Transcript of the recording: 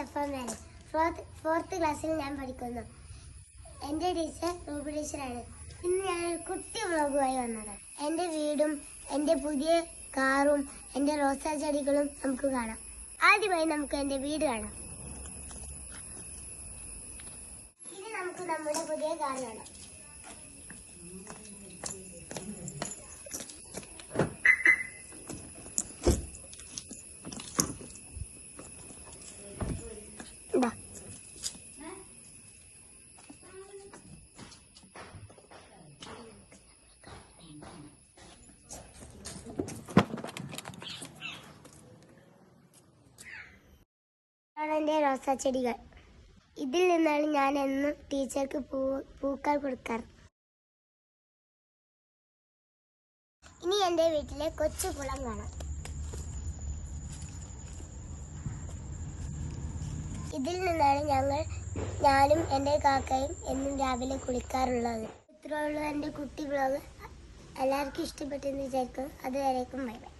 Safan madam. Fourth ക്ലാസ്സിൽ ഞാൻ പഠിക്കുന്നു. എൻ്റെ ടീച്ചർ റൂബി ടീച്ചറാണ്. ഇന്ന് ഞാൻ കുട്ടി വ്ളോഗുമായി വന്നത്. എൻ്റെ വീടും എൻ്റെ പുതിയ കാറും എൻ്റെ റോസാ ചെടികളും നമുക്ക് കാണാം. ആദ്യമായി നമുക്ക് എൻ്റെ വീട് കാണാം. ഇനി നമുക്ക് നമ്മുടെ പുതിയ കാർ കാണാം. എൻ്റെ റോസാ ചെടികൾ. ഇതിൽ നിന്നാണ് ഞാൻ എന്നും ടീച്ചർക്ക് പൂക്കൾ കൊടുക്കാറ്. ഇനി എൻ്റെ വീട്ടിലെ കൊച്ചു കുളം കാണാം. ഇതിൽ നിന്നാണ് ഞാനും എൻ്റെ കാക്കയും എന്നും രാവിലെ കുളിക്കാറുള്ളത്. ഇത്രയുള്ളൂ എൻ്റെ കുട്ടി വ്ളോഗ്. എല്ലാവർക്കും ഇഷ്ടപ്പെട്ടെന്ന് വിചാരിക്കും. അതുവരേക്കും ബൈ ബൈ.